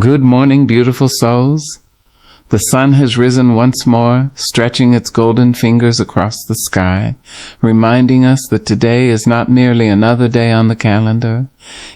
Good morning, beautiful souls. The sun has risen once more, stretching its golden fingers across the sky, reminding us that today is not merely another day on the calendar.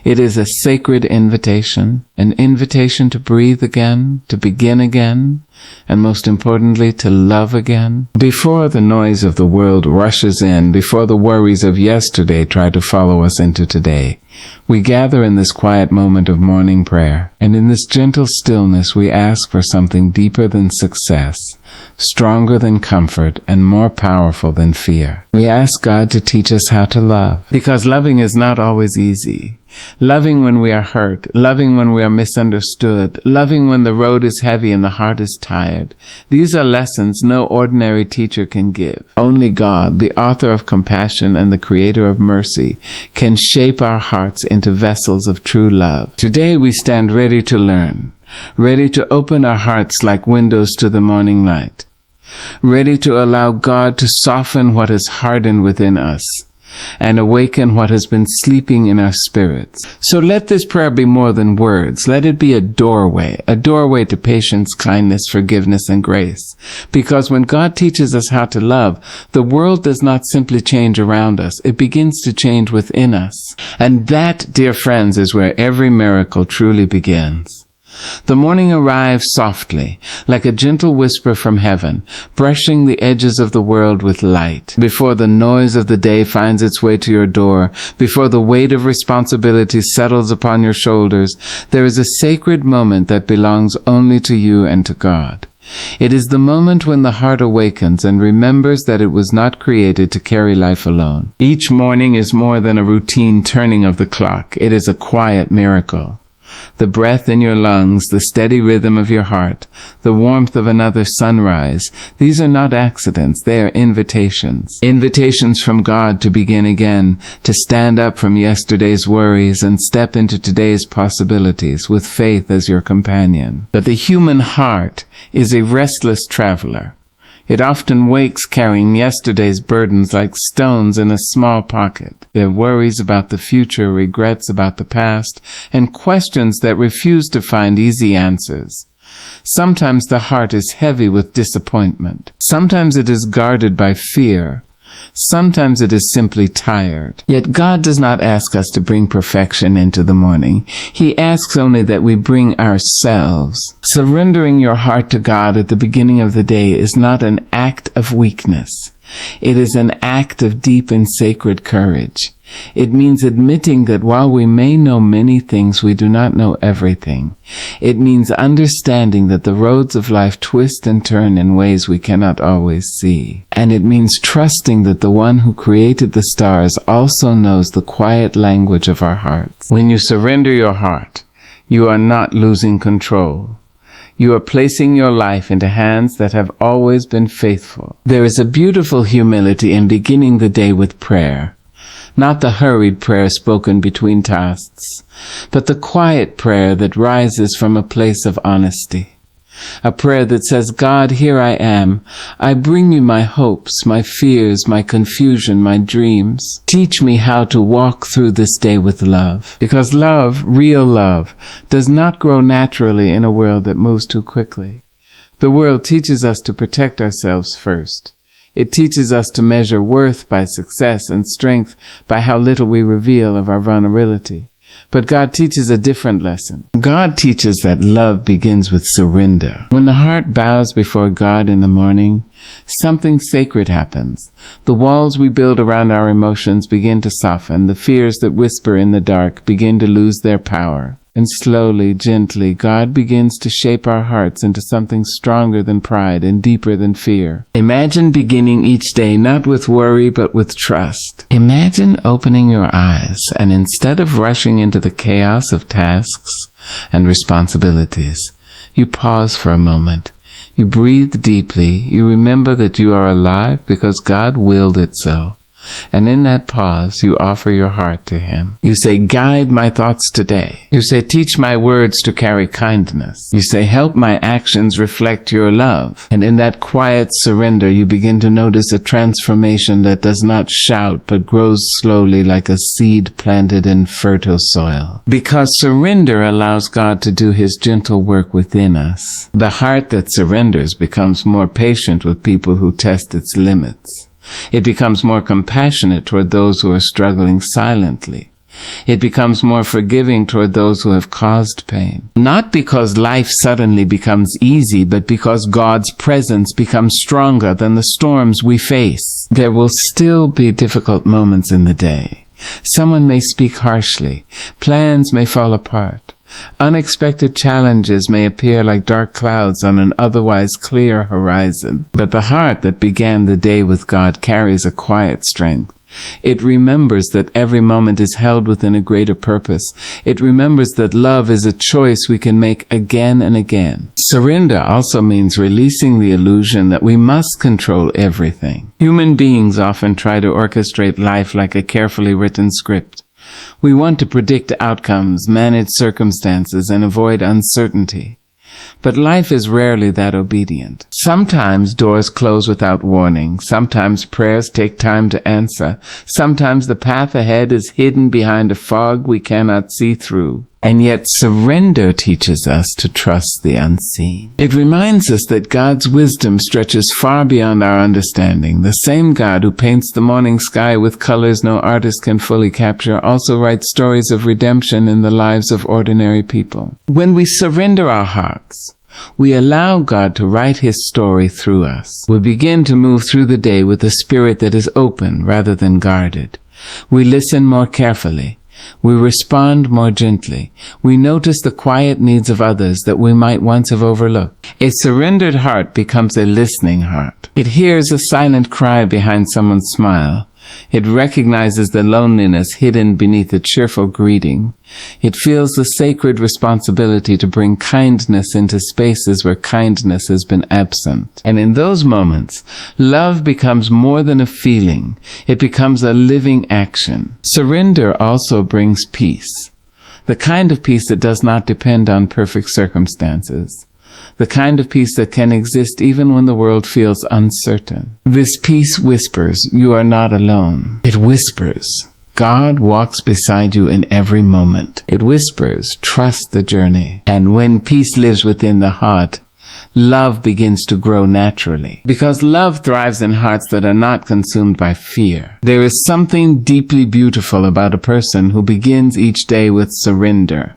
It is a sacred invitation, an invitation to breathe again, to begin again, and most importantly, to love again. Before the noise of the world rushes in, before the worries of yesterday try to follow us into today, we gather in this quiet moment of morning prayer, and in this gentle stillness we ask for something deeper than success, stronger than comfort, and more powerful than fear. We ask God to teach us how to love, because loving is not always easy. Loving when we are hurt, loving when we are misunderstood, loving when the road is heavy and the heart is tired. These are lessons no ordinary teacher can give. Only God, the author of compassion and the creator of mercy, can shape our hearts into vessels of true love. Today we stand ready to learn, ready to open our hearts like windows to the morning light, ready to allow God to soften what is hardened within us and awaken what has been sleeping in our spirits. So let this prayer be more than words. Let it be a doorway to patience, kindness, forgiveness, and grace. Because when God teaches us how to love, the world does not simply change around us. It begins to change within us. And that, dear friends, is where every miracle truly begins. The morning arrives softly, like a gentle whisper from heaven, brushing the edges of the world with light. Before the noise of the day finds its way to your door, before the weight of responsibility settles upon your shoulders, there is a sacred moment that belongs only to you and to God. It is the moment when the heart awakens and remembers that it was not created to carry life alone. Each morning is more than a routine turning of the clock. It is a quiet miracle. The breath in your lungs, the steady rhythm of your heart, the warmth of another sunrise, these are not accidents, they are invitations. Invitations from God to begin again, to stand up from yesterday's worries and step into today's possibilities with faith as your companion. But the human heart is a restless traveler. It often wakes carrying yesterday's burdens like stones in a small pocket. There are worries about the future, regrets about the past, and questions that refuse to find easy answers. Sometimes the heart is heavy with disappointment. Sometimes it is guarded by fear. Sometimes it is simply tired. Yet God does not ask us to bring perfection into the morning. He asks only that we bring ourselves. Surrendering your heart to God at the beginning of the day is not an act of weakness. It is an act of deep and sacred courage. It means admitting that while we may know many things, we do not know everything. It means understanding that the roads of life twist and turn in ways we cannot always see. And it means trusting that the one who created the stars also knows the quiet language of our hearts. When you surrender your heart, you are not losing control. You are placing your life into hands that have always been faithful. There is a beautiful humility in beginning the day with prayer. Not the hurried prayer spoken between tasks, but the quiet prayer that rises from a place of honesty. A prayer that says, God, here I am. I bring you my hopes, my fears, my confusion, my dreams. Teach me how to walk through this day with love. Because love, real love, does not grow naturally in a world that moves too quickly. The world teaches us to protect ourselves first. It teaches us to measure worth by success and strength by how little we reveal of our vulnerability. But God teaches a different lesson. God teaches that love begins with surrender. When the heart bows before God in the morning, something sacred happens. The walls we build around our emotions begin to soften. The fears that whisper in the dark begin to lose their power. And slowly, gently, God begins to shape our hearts into something stronger than pride and deeper than fear. Imagine beginning each day not with worry but with trust. Imagine opening your eyes and instead of rushing into the chaos of tasks and responsibilities, you pause for a moment. You breathe deeply. You remember that you are alive because God willed it so. And in that pause, you offer your heart to Him. You say, guide my thoughts today. You say, teach my words to carry kindness. You say, help my actions reflect your love. And in that quiet surrender, you begin to notice a transformation that does not shout, but grows slowly like a seed planted in fertile soil. Because surrender allows God to do His gentle work within us. The heart that surrenders becomes more patient with people who test its limits. It becomes more compassionate toward those who are struggling silently. It becomes more forgiving toward those who have caused pain. Not because life suddenly becomes easy, but because God's presence becomes stronger than the storms we face. There will still be difficult moments in the day. Someone may speak harshly. Plans may fall apart. Unexpected challenges may appear like dark clouds on an otherwise clear horizon. But the heart that began the day with God carries a quiet strength. It remembers that every moment is held within a greater purpose. It remembers that love is a choice we can make again and again. Surrender also means releasing the illusion that we must control everything. Human beings often try to orchestrate life like a carefully written script. We want to predict outcomes, manage circumstances, and avoid uncertainty. But life is rarely that obedient. Sometimes doors close without warning. Sometimes prayers take time to answer. Sometimes the path ahead is hidden behind a fog we cannot see through. And yet surrender teaches us to trust the unseen. It reminds us that God's wisdom stretches far beyond our understanding. The same God who paints the morning sky with colors no artist can fully capture also writes stories of redemption in the lives of ordinary people. When we surrender our hearts, we allow God to write His story through us. We begin to move through the day with a spirit that is open rather than guarded. We listen more carefully. We respond more gently. We notice the quiet needs of others that we might once have overlooked. A surrendered heart becomes a listening heart. It hears a silent cry behind someone's smile. It recognizes the loneliness hidden beneath a cheerful greeting. It feels the sacred responsibility to bring kindness into spaces where kindness has been absent. And in those moments, love becomes more than a feeling. It becomes a living action. Surrender also brings peace. The kind of peace that does not depend on perfect circumstances. The kind of peace that can exist even when the world feels uncertain. This peace whispers, you are not alone. It whispers, God walks beside you in every moment. It whispers, trust the journey. And when peace lives within the heart, love begins to grow naturally. Because love thrives in hearts that are not consumed by fear. There is something deeply beautiful about a person who begins each day with surrender.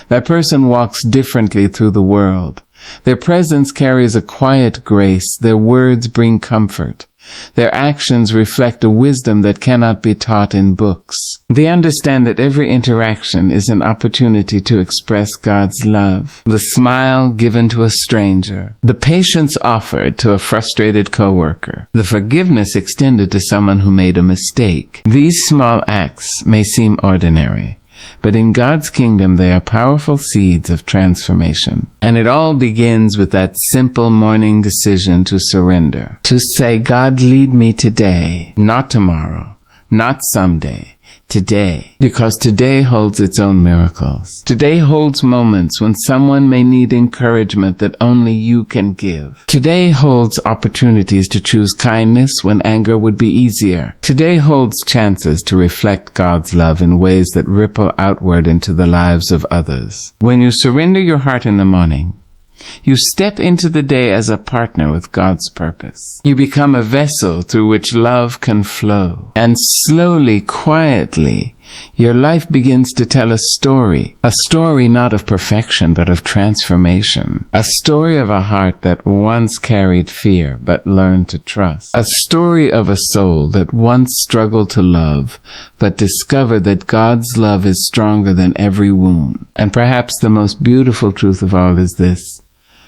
That person walks differently through the world. Their presence carries a quiet grace. Their words bring comfort. Their actions reflect a wisdom that cannot be taught in books. They understand that every interaction is an opportunity to express God's love. The smile given to a stranger. The patience offered to a frustrated coworker. The forgiveness extended to someone who made a mistake. These small acts may seem ordinary, but in God's kingdom, they are powerful seeds of transformation. And it all begins with that simple morning decision to surrender. To say, God, lead me today, not tomorrow, not someday, today. Because today holds its own miracles. Today holds moments when someone may need encouragement that only you can give. Today holds opportunities to choose kindness when anger would be easier. Today holds chances to reflect God's love in ways that ripple outward into the lives of others. When you surrender your heart in the morning, you step into the day as a partner with God's purpose. You become a vessel through which love can flow. And slowly, quietly, your life begins to tell a story not of perfection, but of transformation. A story of a heart that once carried fear, but learned to trust. A story of a soul that once struggled to love, but discovered that God's love is stronger than every wound. And perhaps the most beautiful truth of all is this: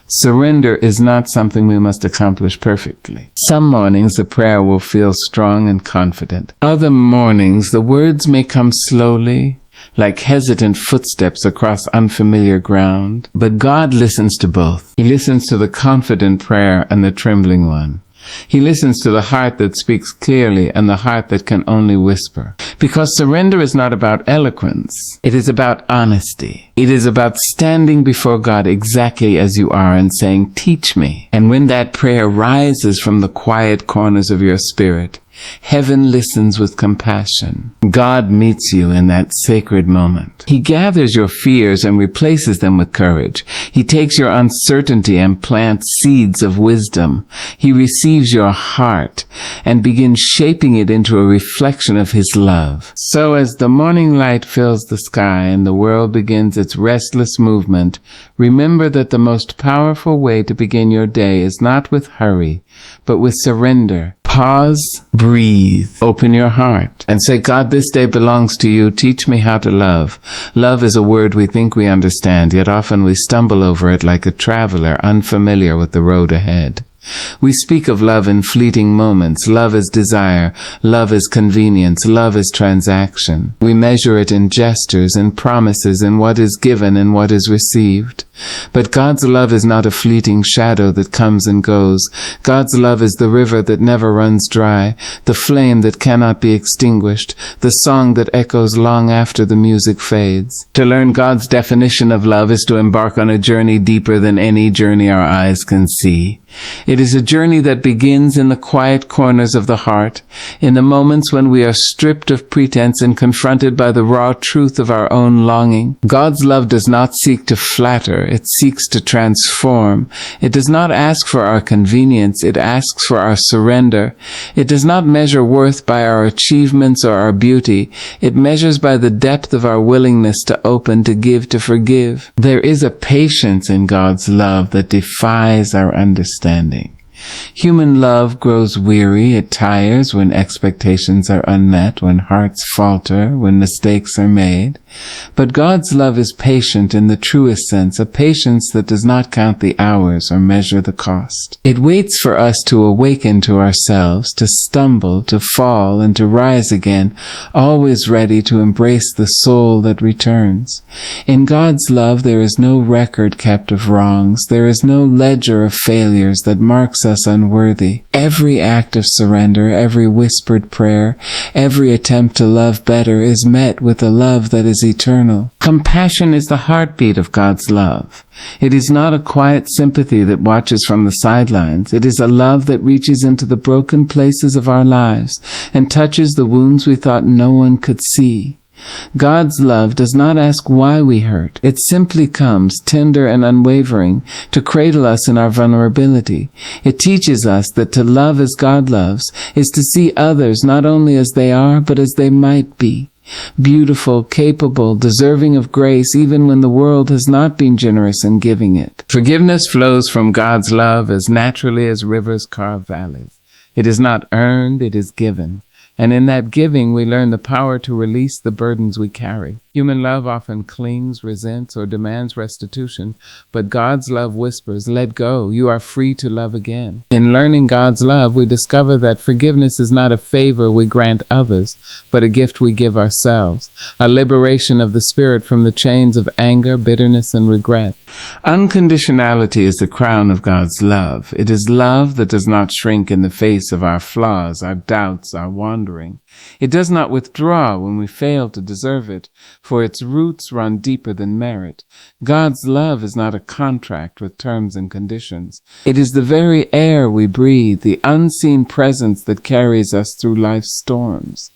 surrender is not something we must accomplish perfectly. Some mornings the prayer will feel strong and confident. Other mornings the words may come slowly, like hesitant footsteps across unfamiliar ground. But God listens to both. He listens to the confident prayer and the trembling one. He listens to the heart that speaks clearly and the heart that can only whisper. Because surrender is not about eloquence. It is about honesty. It is about standing before God exactly as you are and saying, "Teach me." And when that prayer rises from the quiet corners of your spirit, heaven listens with compassion. God meets you in that sacred moment. He gathers your fears and replaces them with courage. He takes your uncertainty and plants seeds of wisdom. He receives your heart and begins shaping it into a reflection of His love. So as the morning light fills the sky and the world begins its restless movement, remember that the most powerful way to begin your day is not with hurry, but with surrender. Pause, breathe, open your heart, and say, "God, this day belongs to you. Teach me how to love." Love is a word we think we understand, yet often we stumble over it like a traveler unfamiliar with the road ahead. We speak of love in fleeting moments. Love is desire. Love is convenience. Love is transaction. We measure it in gestures, in promises, in what is given and what is received. But God's love is not a fleeting shadow that comes and goes. God's love is the river that never runs dry, the flame that cannot be extinguished, the song that echoes long after the music fades. To learn God's definition of love is to embark on a journey deeper than any journey our eyes can see. It is a journey that begins in the quiet corners of the heart, in the moments when we are stripped of pretense and confronted by the raw truth of our own longing. God's love does not seek to flatter, it seeks to transform. It does not ask for our convenience, it asks for our surrender. It does not measure worth by our achievements or our beauty. It measures by the depth of our willingness to open, to give, to forgive. There is a patience in God's love that defies our understanding. Human love grows weary, it tires when expectations are unmet, when hearts falter, when mistakes are made. But God's love is patient in the truest sense, a patience that does not count the hours or measure the cost. It waits for us to awaken to ourselves, to stumble, to fall, and to rise again, always ready to embrace the soul that returns. In God's love there is no record kept of wrongs, there is no ledger of failures that marks us unworthy. Every act of surrender, every whispered prayer, every attempt to love better is met with a love that is eternal. Compassion is the heartbeat of God's love. It is not a quiet sympathy that watches from the sidelines. It is a love that reaches into the broken places of our lives and touches the wounds we thought no one could see. God's love does not ask why we hurt. It simply comes, tender and unwavering, to cradle us in our vulnerability. It teaches us that to love as God loves is to see others not only as they are, but as they might be. Beautiful, capable, deserving of grace, even when the world has not been generous in giving it. Forgiveness flows from God's love as naturally as rivers carve valleys. It is not earned, it is given. And in that giving, we learn the power to release the burdens we carry. Human love often clings, resents, or demands restitution, but God's love whispers, "Let go, you are free to love again." In learning God's love, we discover that forgiveness is not a favor we grant others, but a gift we give ourselves, a liberation of the spirit from the chains of anger, bitterness, and regret. Unconditionality is the crown of God's love. It is love that does not shrink in the face of our flaws, our doubts, our wandering. It does not withdraw when we fail to deserve it, for its roots run deeper than merit. God's love is not a contract with terms and conditions. It is the very air we breathe, the unseen presence that carries us through life's storms.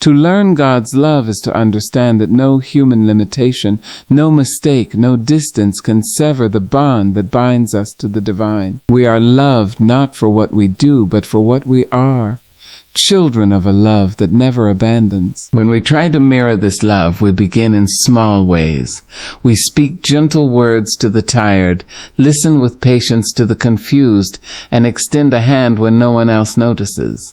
To learn God's love is to understand that no human limitation, no mistake, no distance can sever the bond that binds us to the divine. We are loved not for what we do, but for what we are. Children of a love that never abandons. When we try to mirror this love, we begin in small ways. We speak gentle words to the tired, listen with patience to the confused, and extend a hand when no one else notices.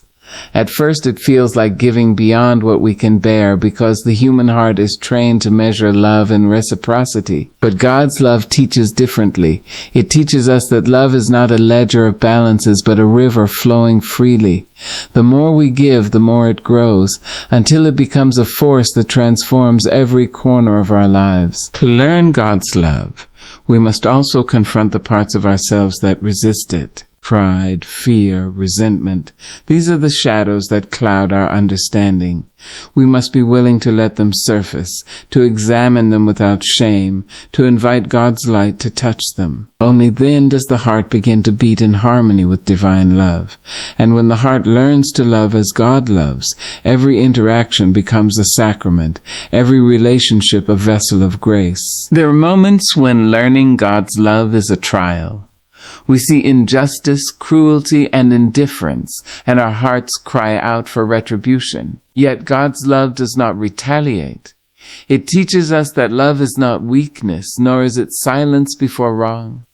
At first it feels like giving beyond what we can bear because the human heart is trained to measure love in reciprocity. But God's love teaches differently. It teaches us that love is not a ledger of balances but a river flowing freely. The more we give, the more it grows, until it becomes a force that transforms every corner of our lives. To learn God's love, we must also confront the parts of ourselves that resist it. Pride, fear, resentment. These are the shadows that cloud our understanding. We must be willing to let them surface, to examine them without shame, to invite God's light to touch them. Only then does the heart begin to beat in harmony with divine love. And when the heart learns to love as God loves, every interaction becomes a sacrament, every relationship a vessel of grace. There are moments when learning God's love is a trial. We see injustice, cruelty, and indifference, and our hearts cry out for retribution. Yet God's love does not retaliate. It teaches us that love is not weakness, nor is it silence before wrong.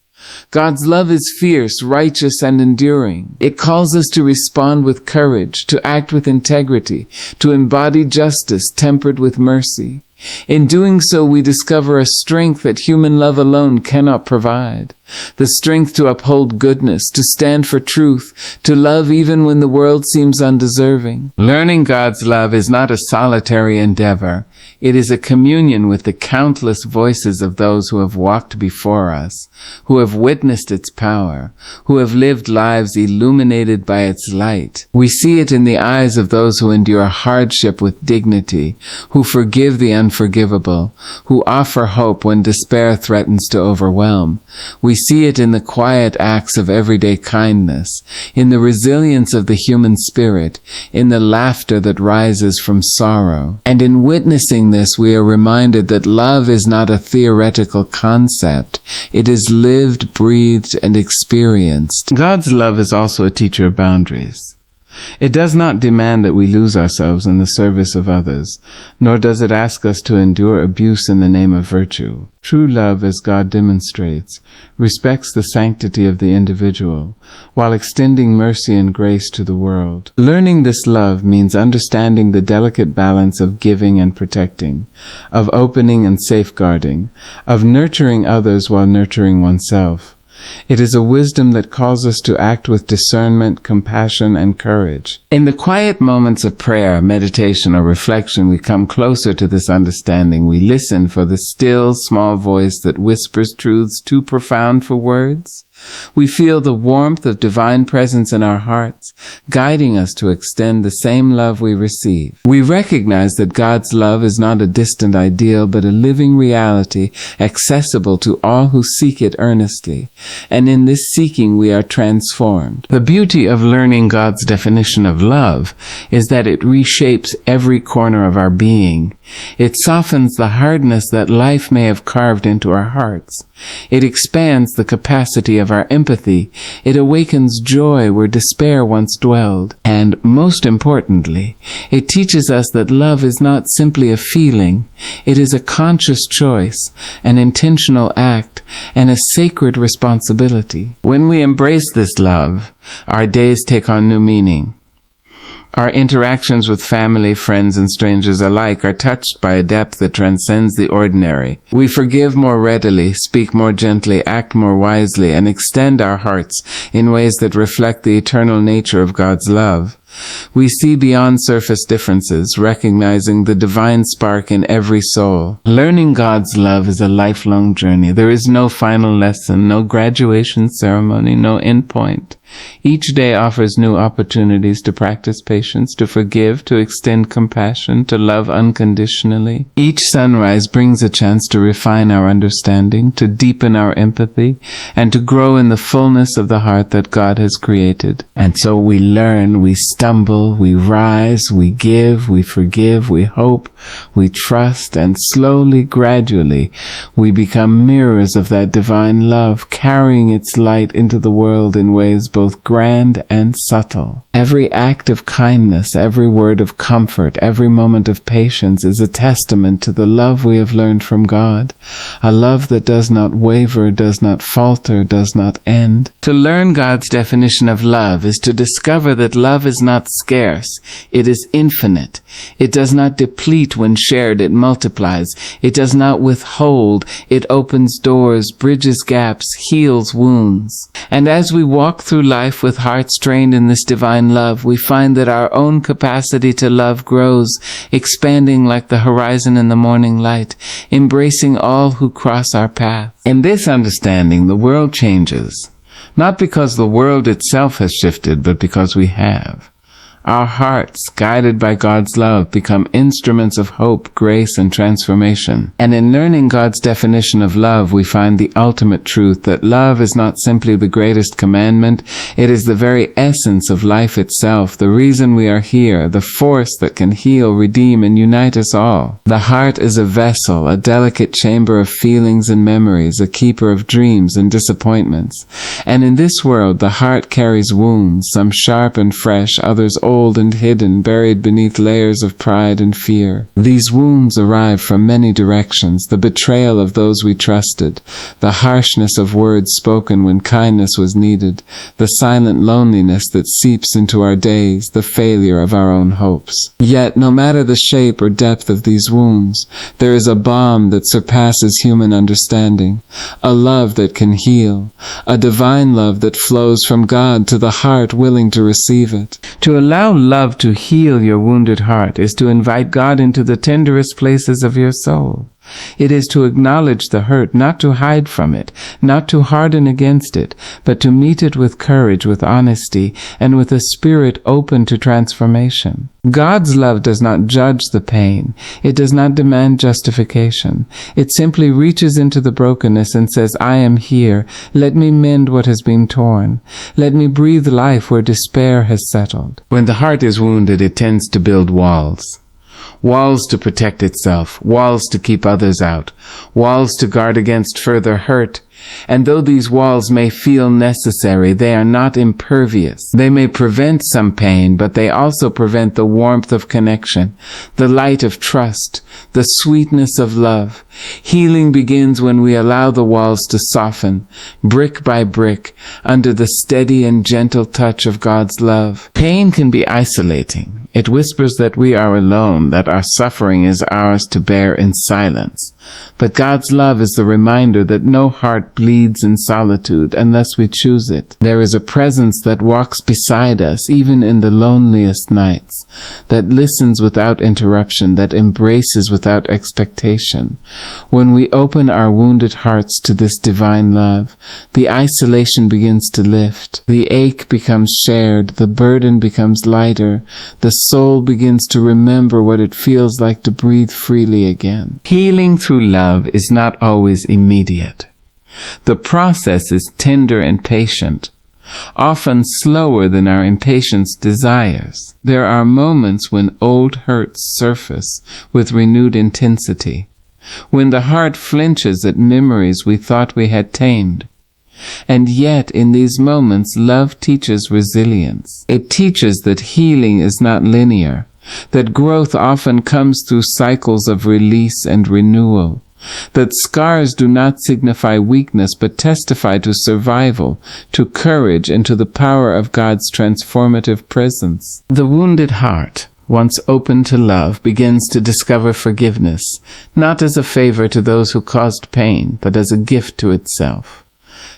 God's love is fierce, righteous, and enduring. It calls us to respond with courage, to act with integrity, to embody justice tempered with mercy. In doing so, we discover a strength that human love alone cannot provide. The strength to uphold goodness, to stand for truth, to love even when the world seems undeserving. Learning God's love is not a solitary endeavor. It is a communion with the countless voices of those who have walked before us, who have witnessed its power, who have lived lives illuminated by its light. We see it in the eyes of those who endure hardship with dignity, who forgive the unforgivable, who offer hope when despair threatens to overwhelm. We see it in the quiet acts of everyday kindness, in the resilience of the human spirit, in the laughter that rises from sorrow. And in witnessing this, we are reminded that love is not a theoretical concept. It is lived, breathed, and experienced. God's love is also a teacher of boundaries. It does not demand that we lose ourselves in the service of others, nor does it ask us to endure abuse in the name of virtue. True love, as God demonstrates, respects the sanctity of the individual, while extending mercy and grace to the world. Learning this love means understanding the delicate balance of giving and protecting, of opening and safeguarding, of nurturing others while nurturing oneself. It is a wisdom that calls us to act with discernment, compassion, and courage. In the quiet moments of prayer, meditation, or reflection, we come closer to this understanding. We listen for the still, small voice that whispers truths too profound for words. We feel the warmth of divine presence in our hearts, guiding us to extend the same love we receive. We recognize that God's love is not a distant ideal, but a living reality accessible to all who seek it earnestly. And in this seeking, we are transformed. The beauty of learning God's definition of love is that it reshapes every corner of our being. It softens the hardness that life may have carved into our hearts. It expands the capacity of our empathy. It awakens joy where despair once dwelled. And most importantly, it teaches us that love is not simply a feeling. It is a conscious choice, an intentional act, and a sacred responsibility. When we embrace this love, our days take on new meaning. Our interactions with family, friends, and strangers alike are touched by a depth that transcends the ordinary. We forgive more readily, speak more gently, act more wisely, and extend our hearts in ways that reflect the eternal nature of God's love. We see beyond surface differences, recognizing the divine spark in every soul. Learning God's love is a lifelong journey. There is no final lesson, no graduation ceremony, no endpoint. Each day offers new opportunities to practice patience, to forgive, to extend compassion, to love unconditionally. Each sunrise brings a chance to refine our understanding, to deepen our empathy, and to grow in the fullness of the heart that God has created. And so we learn, we stumble, we rise, we give, we forgive, we hope, we trust, and slowly, gradually, we become mirrors of that divine love, carrying its light into the world in ways both grand and subtle. Every act of kindness, every word of comfort, every moment of patience is a testament to the love we have learned from God, a love that does not waver, does not falter, does not end. To learn God's definition of love is to discover that love is not scarce, it is infinite. It does not deplete when shared, it multiplies. It does not withhold, it opens doors, bridges gaps, heals wounds. And as we walk through life with hearts trained in this divine love, we find that our own capacity to love grows, expanding like the horizon in the morning light, embracing all who cross our path. In this understanding, the world changes. Not because the world itself has shifted, but because we have. Our hearts, guided by God's love, become instruments of hope, grace, and transformation. And in learning God's definition of love, we find the ultimate truth that love is not simply the greatest commandment, it is the very essence of life itself, the reason we are here, the force that can heal, redeem, and unite us all. The heart is a vessel, a delicate chamber of feelings and memories, a keeper of dreams and disappointments. And in this world, the heart carries wounds, some sharp and fresh, others old and hidden, buried beneath layers of pride and fear. These wounds arrive from many directions: the betrayal of those we trusted, the harshness of words spoken when kindness was needed, the silent loneliness that seeps into our days, the failure of our own hopes. Yet, no matter the shape or depth of these wounds, there is a balm that surpasses human understanding, a love that can heal, a divine love that flows from God to the heart willing to receive it. To allow love to heal your wounded heart is to invite God into the tenderest places of your soul. It is to acknowledge the hurt, not to hide from it, not to harden against it, but to meet it with courage, with honesty, and with a spirit open to transformation. God's love does not judge the pain. It does not demand justification. It simply reaches into the brokenness and says, I am here. Let me mend what has been torn. Let me breathe life where despair has settled. When the heart is wounded, it tends to build walls. Walls to protect itself, walls to keep others out, walls to guard against further hurt. And though these walls may feel necessary, they are not impervious. They may prevent some pain, but they also prevent the warmth of connection, the light of trust, the sweetness of love. Healing begins when we allow the walls to soften, brick by brick, under the steady and gentle touch of God's love. Pain can be isolating. It whispers that we are alone, that our suffering is ours to bear in silence. But God's love is the reminder that no heart bleeds in solitude unless we choose it. There is a presence that walks beside us even in the loneliest nights, that listens without interruption, that embraces without expectation. When we open our wounded hearts to this divine love, the isolation begins to lift, the ache becomes shared, the burden becomes lighter, the soul begins to remember what it feels like to breathe freely again. Healing through love is not always immediate. The process is tender and patient, often slower than our impatience desires. There are moments when old hurts surface with renewed intensity, when the heart flinches at memories we thought we had tamed. And yet, in these moments, love teaches resilience. It teaches that healing is not linear, that growth often comes through cycles of release and renewal, that scars do not signify weakness but testify to survival, to courage, and to the power of God's transformative presence. The wounded heart, once open to love, begins to discover forgiveness, not as a favor to those who caused pain, but as a gift to itself.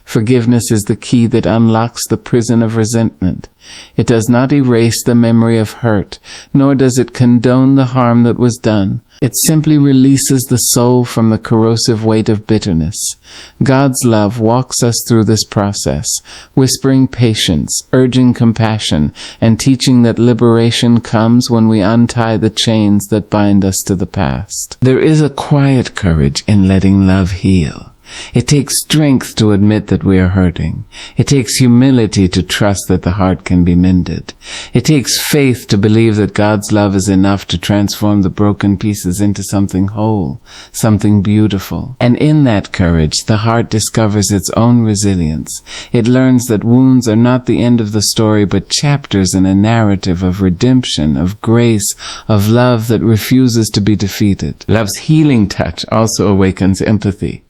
Forgiveness is the key that unlocks the prison of resentment. It does not erase the memory of hurt, nor does it condone the harm that was done. It simply releases the soul from the corrosive weight of bitterness. God's love walks us through this process, whispering patience, urging compassion, and teaching that liberation comes when we untie the chains that bind us to the past. There is a quiet courage in letting love heal. It takes strength to admit that we are hurting. It takes humility to trust that the heart can be mended. It takes faith to believe that God's love is enough to transform the broken pieces into something whole, something beautiful. And in that courage, the heart discovers its own resilience. It learns that wounds are not the end of the story, but chapters in a narrative of redemption, of grace, of love that refuses to be defeated. Love's healing touch also awakens empathy.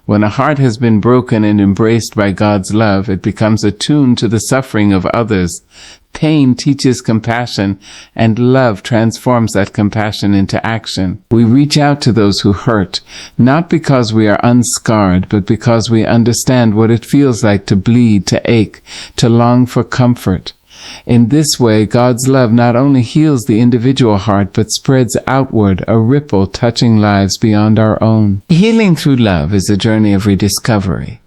When a heart has been broken and embraced by God's love, it becomes attuned to the suffering of others. Pain teaches compassion, and love transforms that compassion into action. We reach out to those who hurt, not because we are unscarred, but because we understand what it feels like to bleed, to ache, to long for comfort. In this way, God's love not only heals the individual heart, but spreads outward, a ripple touching lives beyond our own. Healing through love is a journey of rediscovery.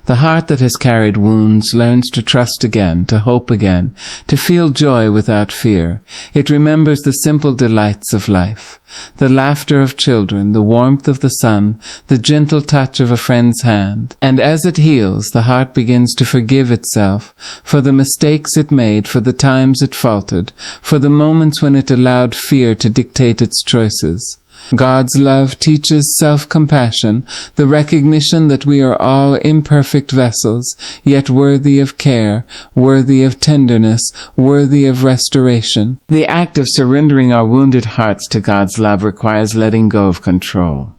The heart that has carried wounds learns to trust again, to hope again, to feel joy without fear. It remembers the simple delights of life, the laughter of children, the warmth of the sun, the gentle touch of a friend's hand. And as it heals, the heart begins to forgive itself for the mistakes it made, for the times it faltered, for the moments when it allowed fear to dictate its choices. God's love teaches self-compassion, the recognition that we are all imperfect vessels, yet worthy of care, worthy of tenderness, worthy of restoration. The act of surrendering our wounded hearts to God's love requires letting go of control.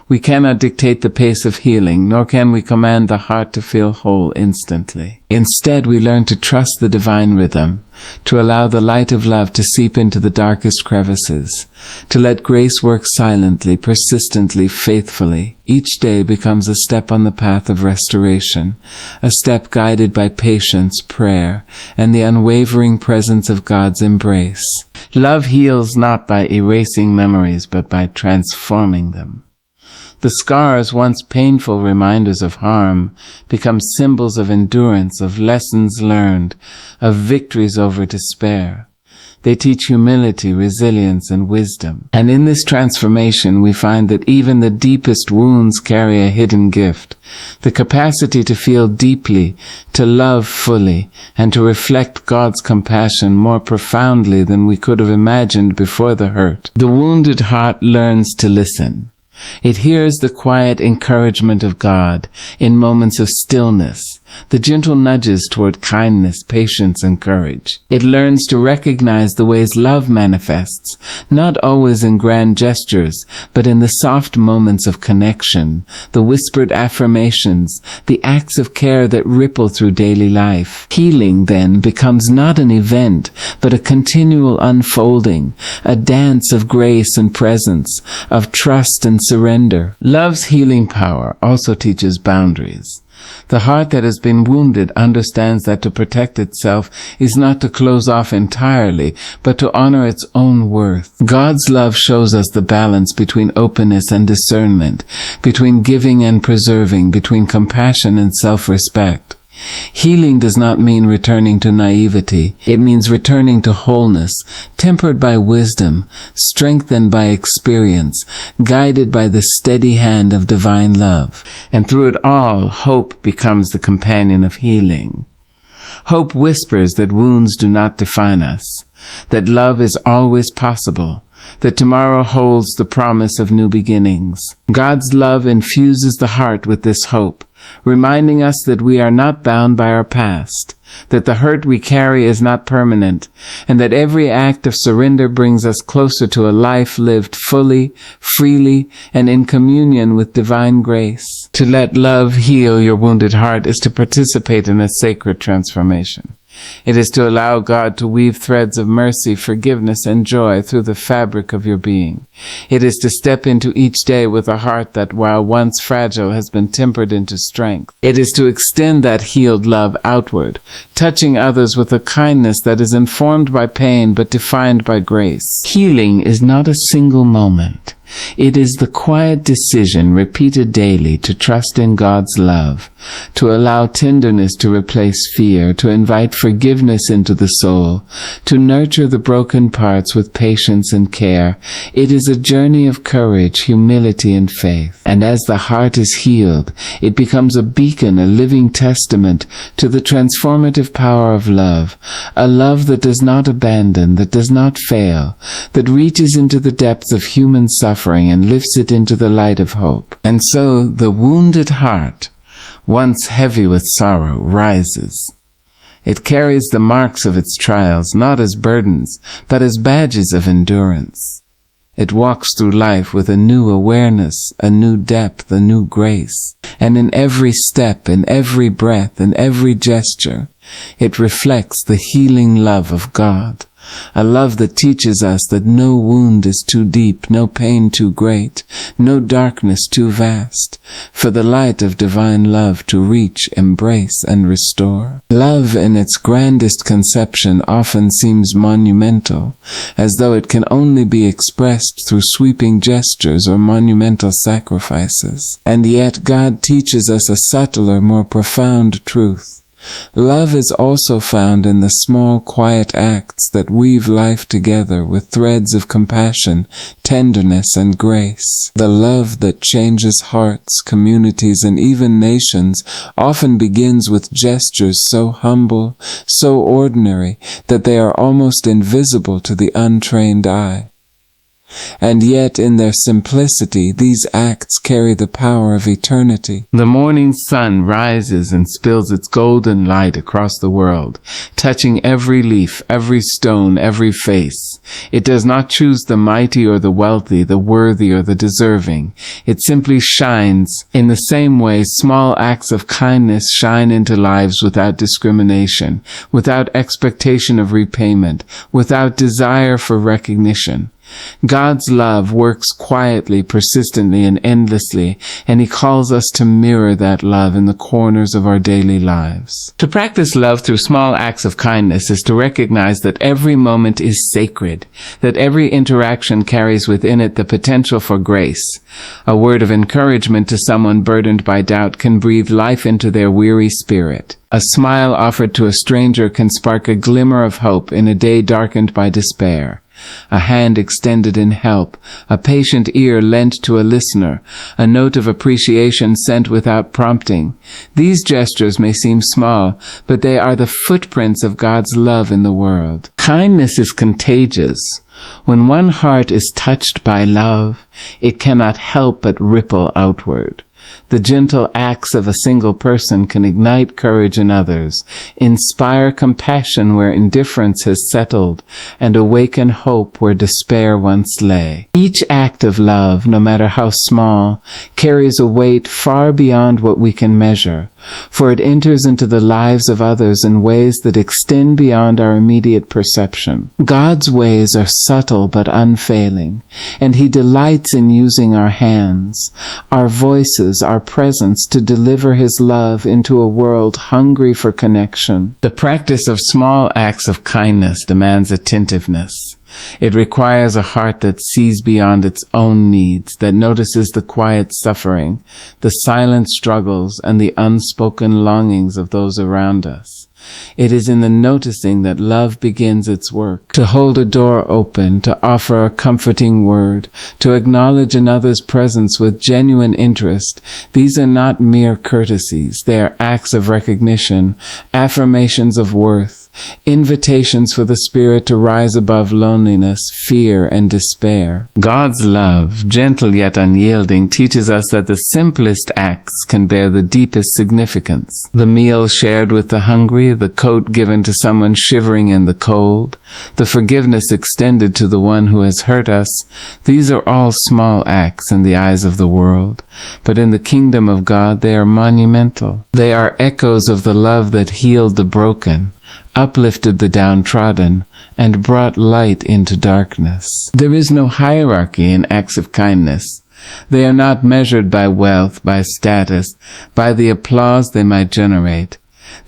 We cannot dictate the pace of healing, nor can we command the heart to feel whole instantly. Instead, we learn to trust the divine rhythm, to allow the light of love to seep into the darkest crevices, to let grace work silently, persistently, faithfully. Each day becomes a step on the path of restoration, a step guided by patience, prayer, and the unwavering presence of God's embrace. Love heals not by erasing memories, but by transforming them. The scars, once painful reminders of harm, become symbols of endurance, of lessons learned, of victories over despair. They teach humility, resilience, and wisdom. And in this transformation, we find that even the deepest wounds carry a hidden gift, the capacity to feel deeply, to love fully, and to reflect God's compassion more profoundly than we could have imagined before the hurt. The wounded heart learns to listen. It hears the quiet encouragement of God in moments of stillness, the gentle nudges toward kindness, patience, and courage. It learns to recognize the ways love manifests, not always in grand gestures, but in the soft moments of connection, the whispered affirmations, the acts of care that ripple through daily life. Healing, then, becomes not an event, but a continual unfolding, a dance of grace and presence, of trust and surrender. Love's healing power also teaches boundaries. The heart that has been wounded understands that to protect itself is not to close off entirely, but to honor its own worth. God's love shows us the balance between openness and discernment, between giving and preserving, between compassion and self-respect. Healing does not mean returning to naivety. It means returning to wholeness, tempered by wisdom, strengthened by experience, guided by the steady hand of divine love. And through it all, hope becomes the companion of healing. Hope whispers that wounds do not define us, that love is always possible, that tomorrow holds the promise of new beginnings. God's love infuses the heart with this hope, reminding us that we are not bound by our past, that the hurt we carry is not permanent, and that every act of surrender brings us closer to a life lived fully, freely, and in communion with divine grace. To let love heal your wounded heart is to participate in a sacred transformation. It is to allow God to weave threads of mercy, forgiveness, and joy through the fabric of your being. It is to step into each day with a heart that, while once fragile, has been tempered into strength. It is to extend that healed love outward, touching others with a kindness that is informed by pain but defined by grace. Healing is not a single moment. It is the quiet decision repeated daily to trust in God's love, to allow tenderness to replace fear, to invite forgiveness into the soul, to nurture the broken parts with patience and care. It is a journey of courage, humility, and faith. And as the heart is healed, it becomes a beacon, a living testament to the transformative power of love, a love that does not abandon, that does not fail, that reaches into the depths of human suffering and lifts it into the light of hope. And so the wounded heart, once heavy with sorrow, rises. It carries the marks of its trials, not as burdens, but as badges of endurance. It walks through life with a new awareness, a new depth, a new grace. And in every step, in every breath, in every gesture, it reflects the healing love of God, a love that teaches us that no wound is too deep, no pain too great, no darkness too vast, for the light of divine love to reach, embrace, and restore. Love in its grandest conception often seems monumental, as though it can only be expressed through sweeping gestures or monumental sacrifices. And yet God teaches us a subtler, more profound truth. Love is also found in the small, quiet acts that weave life together with threads of compassion, tenderness, and grace. The love that changes hearts, communities, and even nations often begins with gestures so humble, so ordinary, that they are almost invisible to the untrained eye. And yet, in their simplicity, these acts carry the power of eternity. The morning sun rises and spills its golden light across the world, touching every leaf, every stone, every face. It does not choose the mighty or the wealthy, the worthy or the deserving. It simply shines. In the same way, small acts of kindness shine into lives without discrimination, without expectation of repayment, without desire for recognition. God's love works quietly, persistently, and endlessly, and He calls us to mirror that love in the corners of our daily lives. To practice love through small acts of kindness is to recognize that every moment is sacred, that every interaction carries within it the potential for grace. A word of encouragement to someone burdened by doubt can breathe life into their weary spirit. A smile offered to a stranger can spark a glimmer of hope in a day darkened by despair. A hand extended in help, a patient ear lent to a listener, a note of appreciation sent without prompting. These gestures may seem small, but they are the footprints of God's love in the world. Kindness is contagious. When one heart is touched by love, it cannot help but ripple outward. The gentle acts of a single person can ignite courage in others, inspire compassion where indifference has settled, and awaken hope where despair once lay. Each act of love, no matter how small, carries a weight far beyond what we can measure, for it enters into the lives of others in ways that extend beyond our immediate perception. God's ways are subtle but unfailing, and He delights in using our hands, our voices, our presence to deliver His love into a world hungry for connection. The practice of small acts of kindness demands attentiveness. It requires a heart that sees beyond its own needs, that notices the quiet suffering, the silent struggles, and the unspoken longings of those around us. It is in the noticing that love begins its work. To hold a door open, to offer a comforting word, to acknowledge another's presence with genuine interest, these are not mere courtesies. They are acts of recognition, affirmations of worth, invitations for the spirit to rise above loneliness, fear, and despair. God's love, gentle yet unyielding, teaches us that the simplest acts can bear the deepest significance. The meal shared with the hungry, the coat given to someone shivering in the cold, the forgiveness extended to the one who has hurt us, these are all small acts in the eyes of the world, but in the kingdom of God they are monumental. They are echoes of the love that healed the broken, uplifted the downtrodden, and brought light into darkness. There is no hierarchy in acts of kindness. They are not measured by wealth, by status, by the applause they might generate.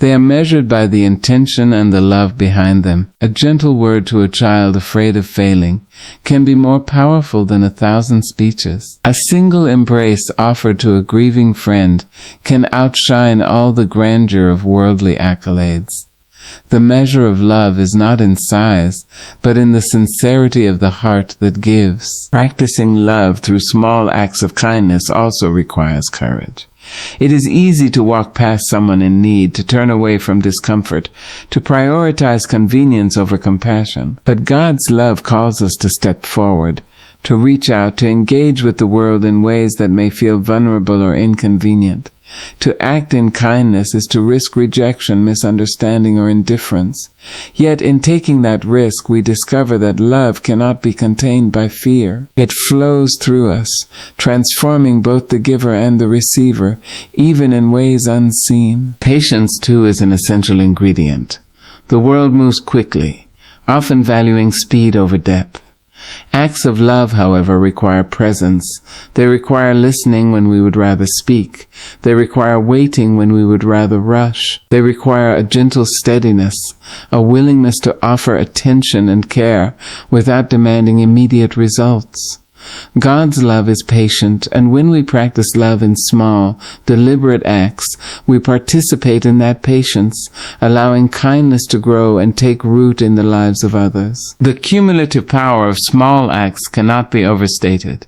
They are measured by the intention and the love behind them. A gentle word to a child afraid of failing can be more powerful than 1,000 speeches. A single embrace offered to a grieving friend can outshine all the grandeur of worldly accolades. The measure of love is not in size, but in the sincerity of the heart that gives. Practicing love through small acts of kindness also requires courage. It is easy to walk past someone in need, to turn away from discomfort, to prioritize convenience over compassion. But God's love calls us to step forward, to reach out, to engage with the world in ways that may feel vulnerable or inconvenient. To act in kindness is to risk rejection, misunderstanding, or indifference. Yet in taking that risk, we discover that love cannot be contained by fear. It flows through us, transforming both the giver and the receiver, even in ways unseen. Patience, too, is an essential ingredient. The world moves quickly. often valuing speed over depth. Acts of love, however, require presence. They require listening when we would rather speak. They require waiting when we would rather rush. They require a gentle steadiness, a willingness to offer attention and care without demanding immediate results. God's love is patient, and when we practice love in small, deliberate acts, we participate in that patience, allowing kindness to grow and take root in the lives of others. The cumulative power of small acts cannot be overstated.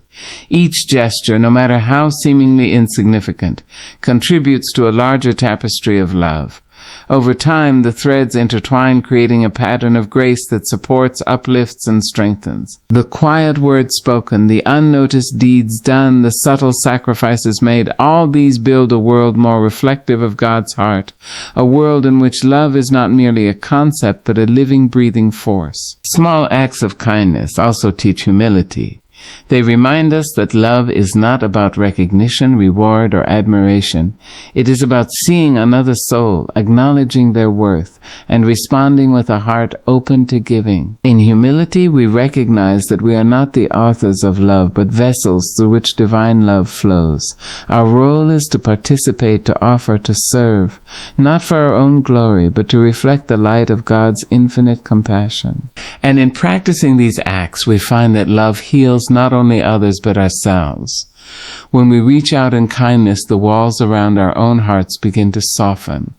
Each gesture, no matter how seemingly insignificant, contributes to a larger tapestry of love. Over time, the threads intertwine, creating a pattern of grace that supports, uplifts, and strengthens. The quiet words spoken, the unnoticed deeds done, the subtle sacrifices made, all these build a world more reflective of God's heart, a world in which love is not merely a concept, but a living, breathing force. Small acts of kindness also teach humility. They remind us that love is not about recognition, reward, or admiration. It is about seeing another soul, acknowledging their worth, and responding with a heart open to giving. In humility, we recognize that we are not the authors of love, but vessels through which divine love flows. Our role is to participate, to offer, to serve, not for our own glory, but to reflect the light of God's infinite compassion. And in practicing these acts, we find that love heals not only others but ourselves. When we reach out in kindness, the walls around our own hearts begin to soften.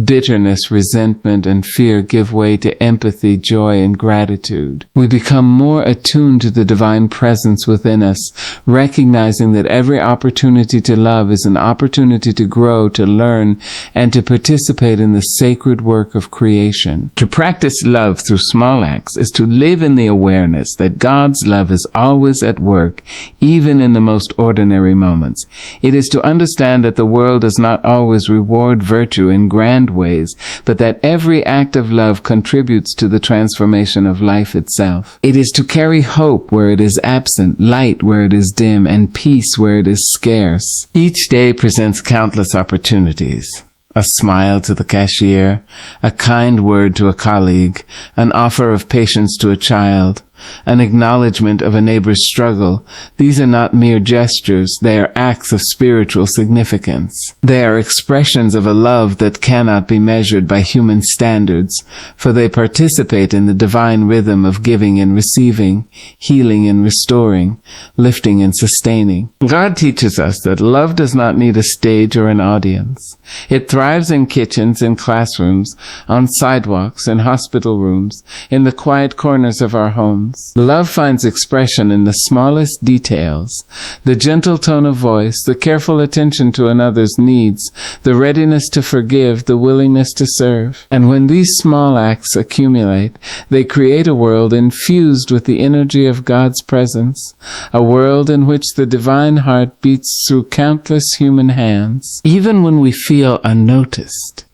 Bitterness, resentment, and fear give way to empathy, joy, and gratitude. We become more attuned to the divine presence within us, recognizing that every opportunity to love is an opportunity to grow, to learn, and to participate in the sacred work of creation. To practice love through small acts is to live in the awareness that God's love is always at work, even in the most ordinary moments. It is to understand that the world does not always reward virtue in grand ways, but that every act of love contributes to the transformation of life itself. It is to carry hope where it is absent, light where it is dim, and peace where it is scarce. Each day presents countless opportunities. A smile to the cashier, a kind word to a colleague, an offer of patience to a child, an acknowledgement of a neighbor's struggle. These are not mere gestures, they are acts of spiritual significance. They are expressions of a love that cannot be measured by human standards, for they participate in the divine rhythm of giving and receiving, healing and restoring, lifting and sustaining. God teaches us that love does not need a stage or an audience. It thrives in kitchens, in classrooms, on sidewalks, in hospital rooms, in the quiet corners of our homes. Love finds expression in the smallest details, the gentle tone of voice, the careful attention to another's needs, the readiness to forgive, the willingness to serve. And when these small acts accumulate, they create a world infused with the energy of God's presence, a world in which the divine heart beats through countless human hands. Even when we feel unnoticed,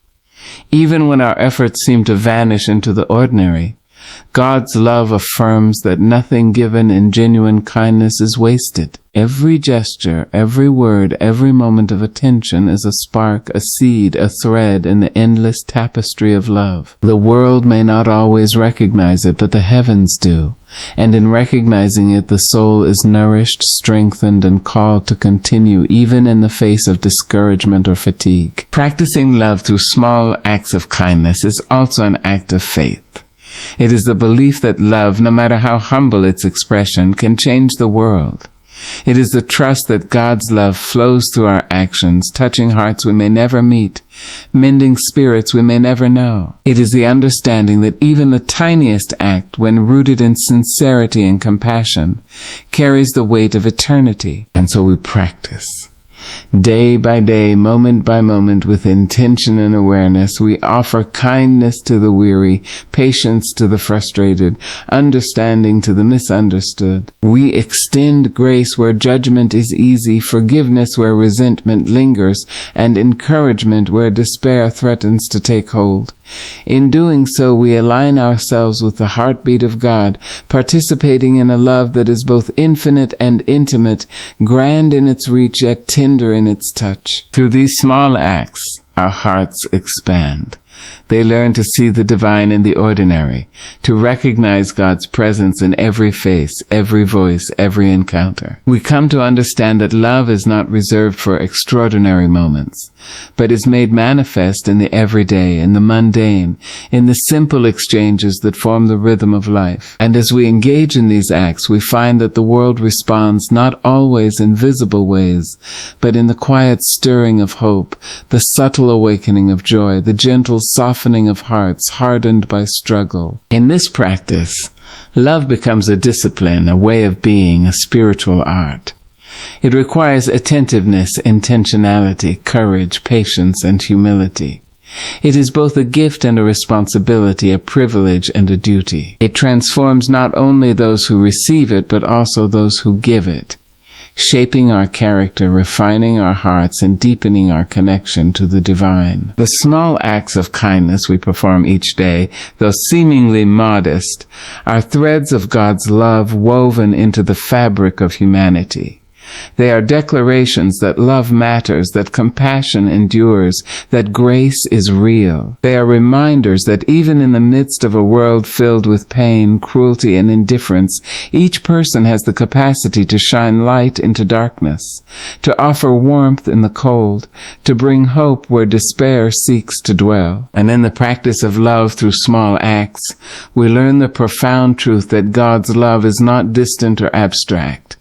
even when our efforts seem to vanish into the ordinary, God's love affirms that nothing given in genuine kindness is wasted. Every gesture, every word, every moment of attention is a spark, a seed, a thread in the endless tapestry of love. The world may not always recognize it, but the heavens do. And in recognizing it, the soul is nourished, strengthened, and called to continue even in the face of discouragement or fatigue. Practicing love through small acts of kindness is also an act of faith. It is the belief that love, no matter how humble its expression, can change the world. It is the trust that God's love flows through our actions, touching hearts we may never meet, mending spirits we may never know. It is the understanding that even the tiniest act, when rooted in sincerity and compassion, carries the weight of eternity. And so we practice. Day by day, moment by moment, with intention and awareness, we offer kindness to the weary, patience to the frustrated, understanding to the misunderstood. We extend grace where judgment is easy, forgiveness where resentment lingers, and encouragement where despair threatens to take hold. In doing so, we align ourselves with the heartbeat of God, participating in a love that is both infinite and intimate, grand in its reach, yet tender in its touch. Through these small acts, our hearts expand. They learn to see the divine in the ordinary, to recognize God's presence in every face, every voice, every encounter. We come to understand that love is not reserved for extraordinary moments, but is made manifest in the everyday, in the mundane, in the simple exchanges that form the rhythm of life. And as we engage in these acts, we find that the world responds not always in visible ways, but in the quiet stirring of hope, the subtle awakening of joy, the gentle softening of hearts hardened by struggle. In this practice, love becomes a discipline, a way of being, a spiritual art. It requires attentiveness, intentionality, courage, patience, and humility. It is both a gift and a responsibility, a privilege and a duty. It transforms not only those who receive it, but also those who give it, shaping our character, refining our hearts, and deepening our connection to the divine. The small acts of kindness we perform each day, though seemingly modest, are threads of God's love woven into the fabric of humanity. They are declarations that love matters, that compassion endures, that grace is real. They are reminders that even in the midst of a world filled with pain, cruelty, and indifference, each person has the capacity to shine light into darkness, to offer warmth in the cold, to bring hope where despair seeks to dwell. And in the practice of love through small acts, we learn the profound truth that God's love is not distant or abstract.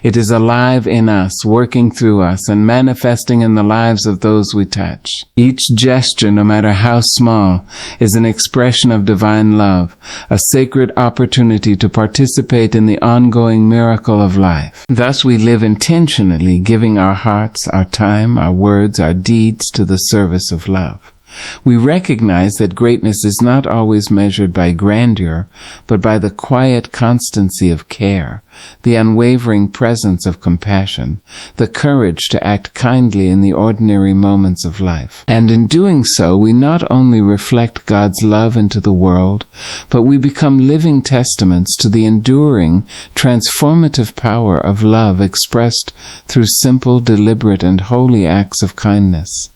It is alive in us, working through us, and manifesting in the lives of those we touch. Each gesture, no matter how small, is an expression of divine love, a sacred opportunity to participate in the ongoing miracle of life. Thus we live intentionally, giving our hearts, our time, our words, our deeds to the service of love. We recognize that greatness is not always measured by grandeur, but by the quiet constancy of care, the unwavering presence of compassion, the courage to act kindly in the ordinary moments of life. And in doing so, we not only reflect God's love into the world, but we become living testaments to the enduring, transformative power of love expressed through simple, deliberate, and holy acts of kindness.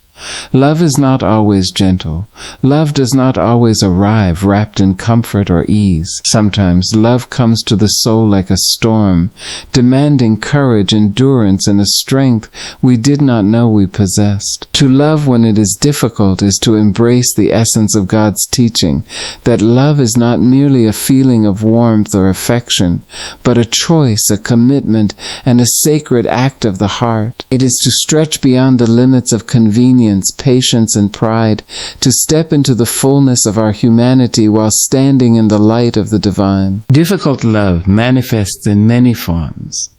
Love is not always gentle. Love does not always arrive wrapped in comfort or ease. Sometimes love comes to the soul like a storm, demanding courage, endurance, and a strength we did not know we possessed. To love when it is difficult is to embrace the essence of God's teaching, that love is not merely a feeling of warmth or affection, but a choice, a commitment, and a sacred act of the heart. It is to stretch beyond the limits of convenience, patience, and pride, to step into the fullness of our humanity while standing in the light of the divine. Difficult love manifests in many forms.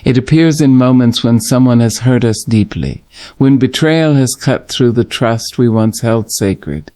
It appears in moments when someone has hurt us deeply, when betrayal has cut through the trust we once held sacred.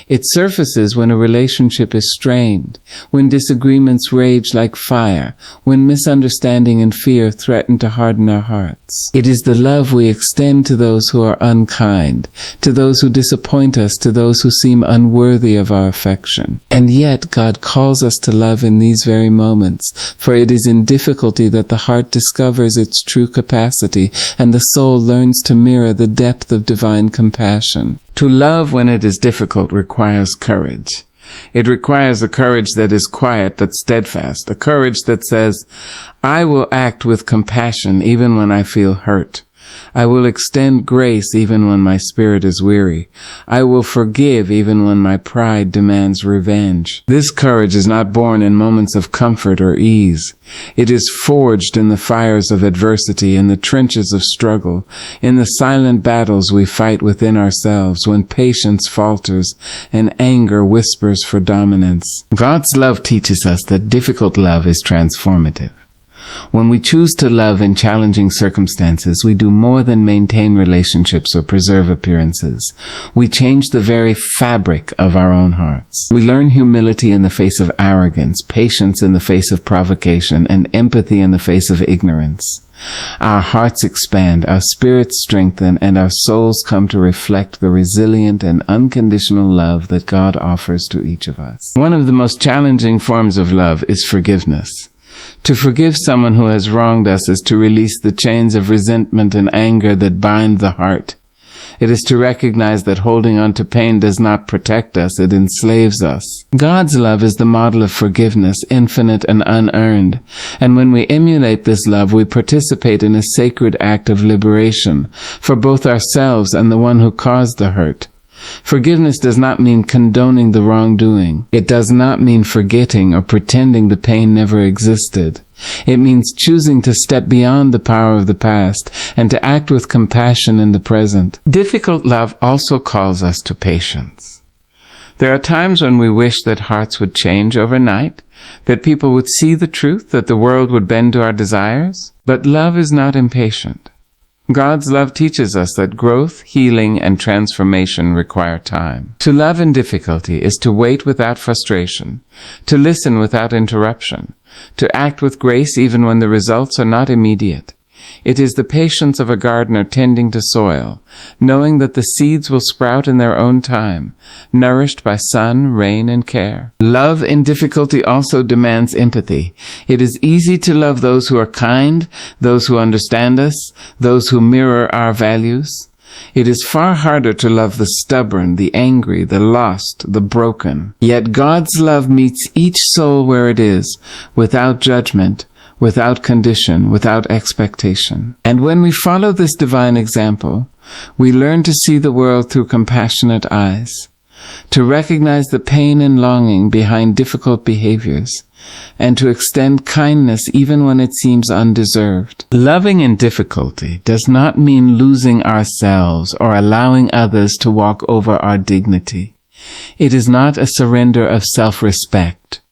It surfaces when a relationship is strained, when disagreements rage like fire, when misunderstanding and fear threaten to harden our hearts. It is the love we extend to those who are unkind, to those who disappoint us, to those who seem unworthy of our affection. And yet God calls us to love in these very moments, for it is in difficulty that the heart discovers its true capacity, and the soul learns to mirror the depth of divine compassion. To love when it is difficult requires courage. It requires a courage that is quiet but steadfast, a courage that says, I will act with compassion even when I feel hurt. I will extend grace even when my spirit is weary. I will forgive even when my pride demands revenge. This courage is not born in moments of comfort or ease. It is forged in the fires of adversity, in the trenches of struggle, in the silent battles we fight within ourselves when patience falters and anger whispers for dominance. God's love teaches us that difficult love is transformative. When we choose to love in challenging circumstances, we do more than maintain relationships or preserve appearances. We change the very fabric of our own hearts. We learn humility in the face of arrogance, patience in the face of provocation, and empathy in the face of ignorance. Our hearts expand, our spirits strengthen, and our souls come to reflect the resilient and unconditional love that God offers to each of us. One of the most challenging forms of love is forgiveness. To forgive someone who has wronged us is to release the chains of resentment and anger that bind the heart. It is to recognize that holding on to pain does not protect us, it enslaves us. God's love is the model of forgiveness, infinite and unearned. And when we emulate this love, we participate in a sacred act of liberation for both ourselves and the one who caused the hurt. Forgiveness does not mean condoning the wrongdoing. It does not mean forgetting or pretending the pain never existed. It means choosing to step beyond the power of the past and to act with compassion in the present. Difficult love also calls us to patience. There are times when we wish that hearts would change overnight, that people would see the truth, that the world would bend to our desires. But love is not impatient. God's love teaches us that growth, healing, and transformation require time. To love in difficulty is to wait without frustration, to listen without interruption, to act with grace even when the results are not immediate. It is the patience of a gardener tending to soil, knowing that the seeds will sprout in their own time, nourished by sun, rain, and care. Love in difficulty also demands empathy. It is easy to love those who are kind, those who understand us, those who mirror our values. It is far harder to love the stubborn, the angry, the lost, the broken. Yet God's love meets each soul where it is, without judgment, without condition, without expectation. And when we follow this divine example, we learn to see the world through compassionate eyes, to recognize the pain and longing behind difficult behaviors, and to extend kindness even when it seems undeserved. Loving in difficulty does not mean losing ourselves or allowing others to walk over our dignity. It is not a surrender of self-respect.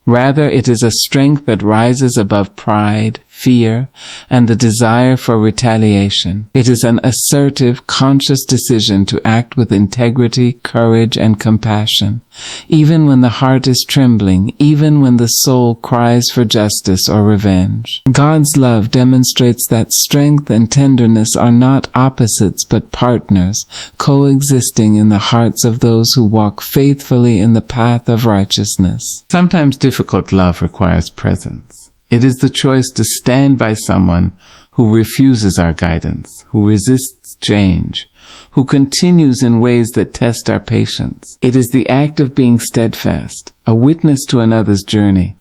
Rather, it is a strength that rises above pride, fear, and the desire for retaliation. It is an assertive, conscious decision to act with integrity, courage, and compassion, even when the heart is trembling, even when the soul cries for justice or revenge. God's love demonstrates that strength and tenderness are not opposites but partners, coexisting in the hearts of those who walk faithfully in the path of righteousness. Sometimes difficult love requires presence. It is the choice to stand by someone who refuses our guidance, who resists change, who continues in ways that test our patience. It is the act of being steadfast, a witness to another's journey,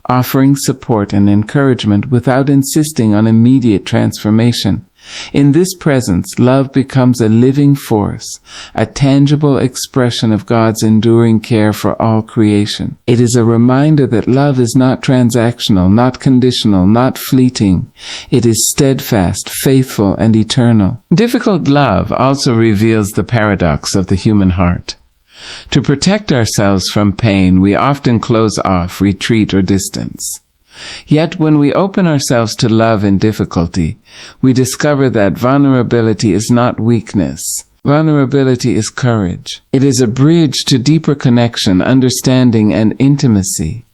offering support and encouragement without insisting on immediate transformation. In this presence, love becomes a living force, a tangible expression of God's enduring care for all creation. It is a reminder that love is not transactional, not conditional, not fleeting. It is steadfast, faithful, and eternal. Difficult love also reveals the paradox of the human heart. To protect ourselves from pain, we often close off, retreat, or distance. Yet when we open ourselves to love in difficulty, we discover that vulnerability is not weakness. Vulnerability is courage. It is a bridge to deeper connection, understanding, and intimacy.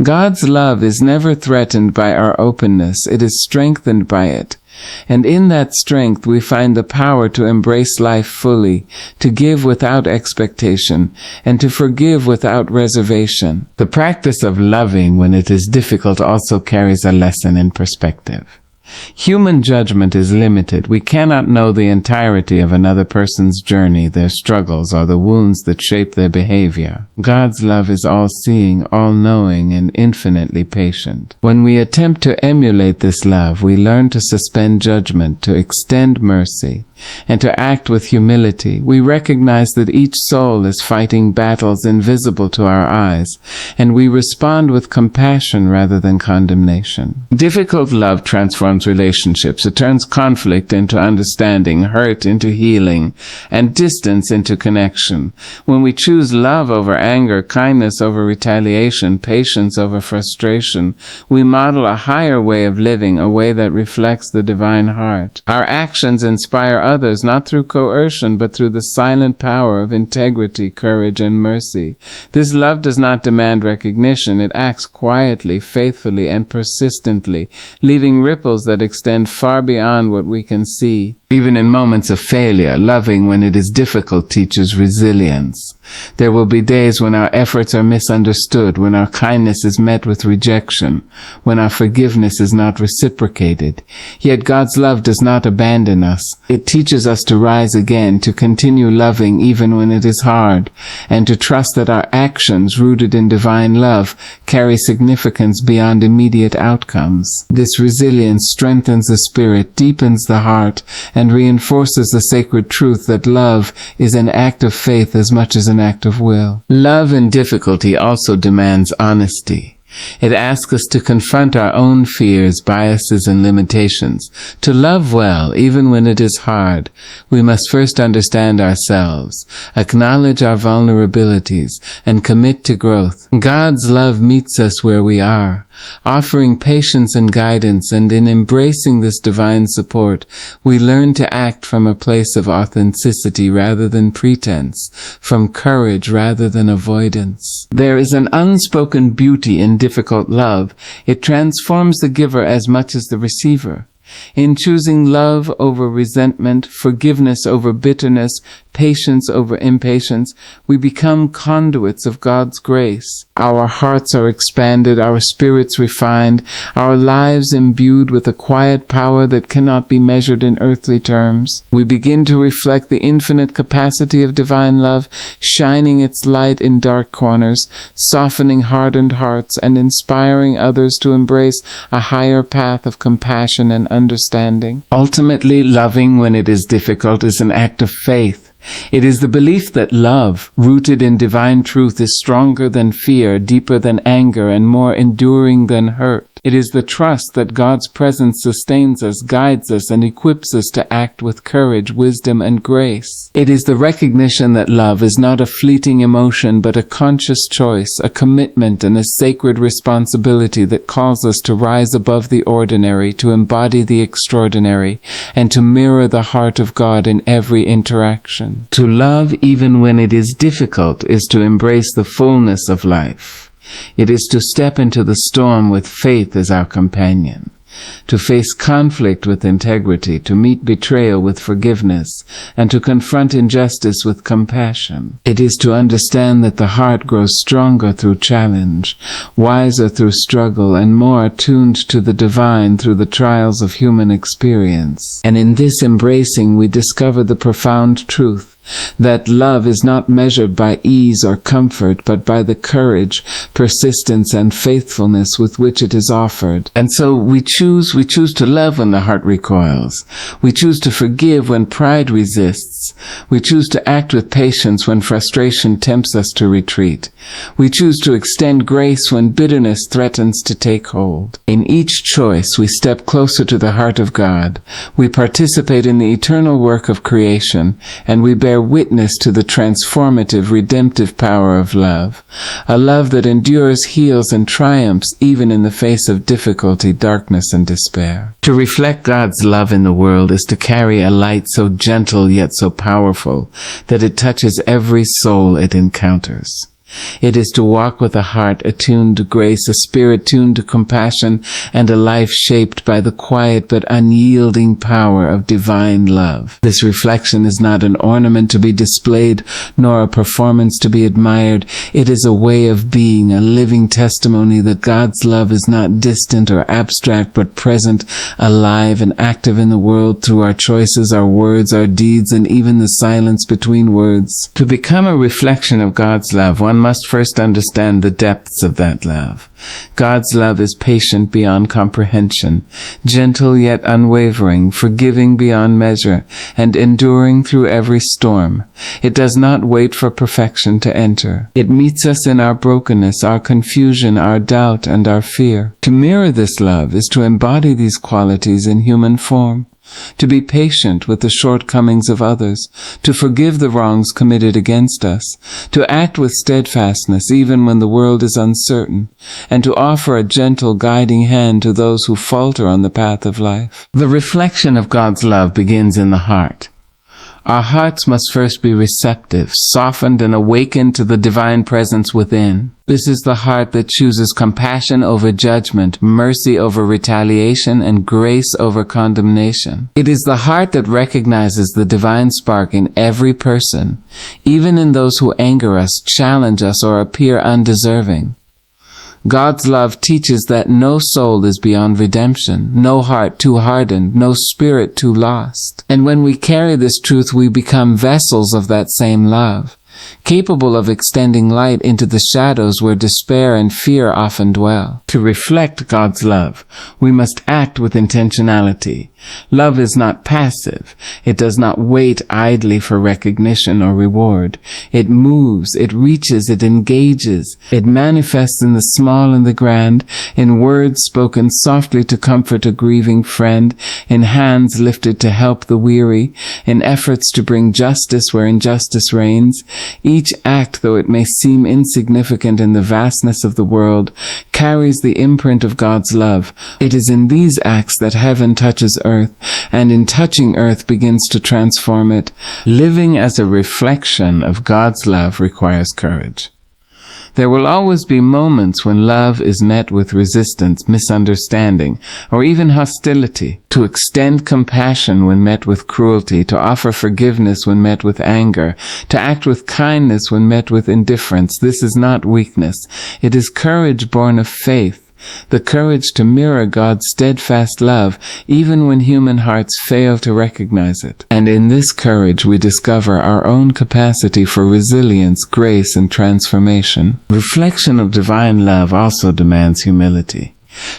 God's love is never threatened by our openness. It is strengthened by it. And in that strength we find the power to embrace life fully, to give without expectation, and to forgive without reservation. The practice of loving when it is difficult also carries a lesson in perspective. Human judgment is limited. We cannot know the entirety of another person's journey, their struggles, or the wounds that shape their behavior. God's love is all-seeing, all-knowing, and infinitely patient. When we attempt to emulate this love, we learn to suspend judgment, to extend mercy, and to act with humility. We recognize that each soul is fighting battles invisible to our eyes, and we respond with compassion rather than condemnation. Difficult love transforms relationships. It turns conflict into understanding, hurt into healing, and distance into connection. When we choose love over anger, kindness over retaliation, patience over frustration, we model a higher way of living, a way that reflects the divine heart. Our actions inspire others not through coercion, but through the silent power of integrity, courage, and mercy. This love does not demand recognition. It acts quietly, faithfully, and persistently, leaving ripples that extend far beyond what we can see. Even in moments of failure, loving when it is difficult teaches resilience. There will be days when our efforts are misunderstood, when our kindness is met with rejection, when our forgiveness is not reciprocated. Yet God's love does not abandon us. It teaches us to rise again, to continue loving even when it is hard, and to trust that our actions, rooted in divine love, carry significance beyond immediate outcomes. This resilience strengthens the spirit, deepens the heart, and reinforces the sacred truth that love is an act of faith as much as an act of will. Love in difficulty also demands honesty. It asks us to confront our own fears, biases, and limitations. To love well, even when it is hard, we must first understand ourselves, acknowledge our vulnerabilities, and commit to growth. God's love meets us where we are, offering patience and guidance, and in embracing this divine support, we learn to act from a place of authenticity rather than pretense, from courage rather than avoidance. There is an unspoken beauty in difficult love. It transforms the giver as much as the receiver. In choosing love over resentment, forgiveness over bitterness, patience over impatience, we become conduits of God's grace. Our hearts are expanded, our spirits refined, our lives imbued with a quiet power that cannot be measured in earthly terms. We begin to reflect the infinite capacity of divine love, shining its light in dark corners, softening hardened hearts, and inspiring others to embrace a higher path of compassion and understanding. Ultimately, loving when it is difficult is an act of faith. It is the belief that love, rooted in divine truth, is stronger than fear, deeper than anger, and more enduring than hurt. It is the trust that God's presence sustains us, guides us, and equips us to act with courage, wisdom, and grace. It is the recognition that love is not a fleeting emotion, but a conscious choice, a commitment, and a sacred responsibility that calls us to rise above the ordinary, to embody the extraordinary, and to mirror the heart of God in every interaction. To love even when it is difficult is to embrace the fullness of life. It is to step into the storm with faith as our companion, to face conflict with integrity, to meet betrayal with forgiveness, and to confront injustice with compassion. It is to understand that the heart grows stronger through challenge, wiser through struggle, and more attuned to the divine through the trials of human experience. And in this embracing, we discover the profound truth that love is not measured by ease or comfort, but by the courage, persistence, and faithfulness with which it is offered. And so we choose to love when the heart recoils. We choose to forgive when pride resists. We choose to act with patience when frustration tempts us to retreat. We choose to extend grace when bitterness threatens to take hold. In each choice, we step closer to the heart of God. We participate in the eternal work of creation, and we bear witness to the transformative, redemptive power of love. A love that endures, heals, and triumphs even in the face of difficulty, darkness, and despair. To reflect God's love in the world is to carry a light so gentle yet so powerful that it touches every soul it encounters. It is to walk with a heart attuned to grace, a spirit tuned to compassion, and a life shaped by the quiet but unyielding power of divine love. This reflection is not an ornament to be displayed, nor a performance to be admired. It is a way of being, a living testimony that God's love is not distant or abstract, but present, alive, and active in the world through our choices, our words, our deeds, and even the silence between words. To become a reflection of God's love, one must first understand the depths of that love. God's love is patient beyond comprehension, gentle yet unwavering, forgiving beyond measure, and enduring through every storm. It does not wait for perfection to enter. It meets us in our brokenness, our confusion, our doubt, and our fear. To mirror this love is to embody these qualities in human form. To be patient with the shortcomings of others, to forgive the wrongs committed against us, to act with steadfastness even when the world is uncertain, and to offer a gentle guiding hand to those who falter on the path of life. The reflection of God's love begins in the heart. Our hearts must first be receptive, softened and awakened to the divine presence within. This is the heart that chooses compassion over judgment, mercy over retaliation, and grace over condemnation. It is the heart that recognizes the divine spark in every person, even in those who anger us, challenge us, or appear undeserving. God's love teaches that no soul is beyond redemption, no heart too hardened, no spirit too lost. And when we carry this truth, we become vessels of that same love, capable of extending light into the shadows where despair and fear often dwell. To reflect God's love, we must act with intentionality. Love is not passive. It does not wait idly for recognition or reward. It moves, it reaches, it engages. It manifests in the small and the grand, in words spoken softly to comfort a grieving friend, in hands lifted to help the weary, in efforts to bring justice where injustice reigns. Each act, though it may seem insignificant in the vastness of the world, carries the imprint of God's love. It is in these acts that heaven touches earth, and in touching earth begins to transform it. Living as a reflection of God's love requires courage. There will always be moments when love is met with resistance, misunderstanding, or even hostility. To extend compassion when met with cruelty, to offer forgiveness when met with anger, to act with kindness when met with indifference, this is not weakness. It is courage born of faith. The courage to mirror God's steadfast love, even when human hearts fail to recognize it. And in this courage we discover our own capacity for resilience, grace, and transformation. Reflection of divine love also demands humility.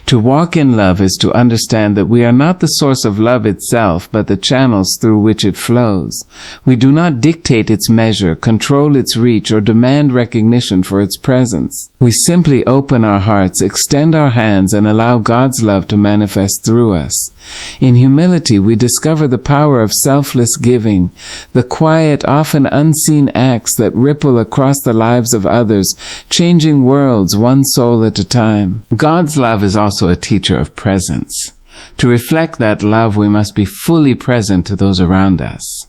To walk in love is to understand that we are not the source of love itself, but the channels through which it flows. We do not dictate its measure, control its reach, or demand recognition for its presence. We simply open our hearts, extend our hands, and allow God's love to manifest through us. In humility, we discover the power of selfless giving, the quiet, often unseen acts that ripple across the lives of others, changing worlds one soul at a time. God's love is also a teacher of presence. To reflect that love, we must be fully present to those around us.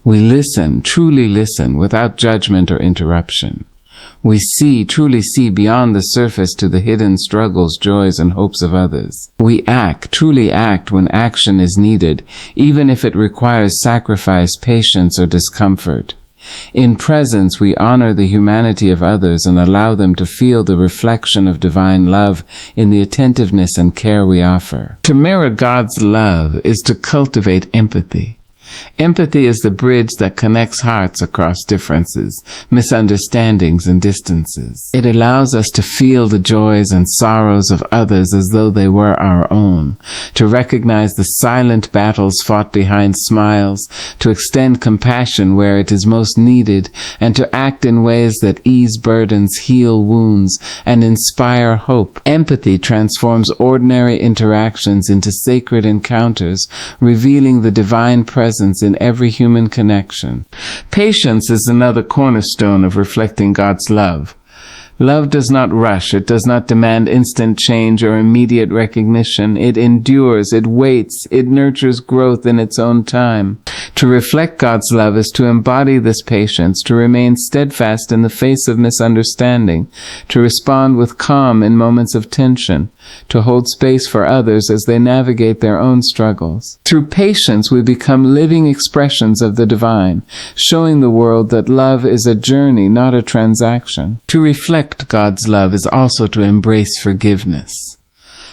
We listen, truly listen, without judgment or interruption. We see, truly see beyond the surface to the hidden struggles, joys, and hopes of others. We act, truly act when action is needed, even if it requires sacrifice, patience, or discomfort. In presence, we honor the humanity of others and allow them to feel the reflection of divine love in the attentiveness and care we offer. To mirror God's love is to cultivate empathy. Empathy is the bridge that connects hearts across differences, misunderstandings, and distances. It allows us to feel the joys and sorrows of others as though they were our own, to recognize the silent battles fought behind smiles, to extend compassion where it is most needed, and to act in ways that ease burdens, heal wounds, and inspire hope. Empathy transforms ordinary interactions into sacred encounters, revealing the divine presence in every human connection. Patience is another cornerstone of reflecting God's love. Love does not rush. It does not demand instant change or immediate recognition. It endures, it waits, it nurtures growth in its own time. To reflect God's love is to embody this patience, to remain steadfast in the face of misunderstanding, to respond with calm in moments of tension, to hold space for others as they navigate their own struggles. Through patience, we become living expressions of the divine, showing the world that love is a journey, not a transaction. To reflect God's love is also to embrace forgiveness.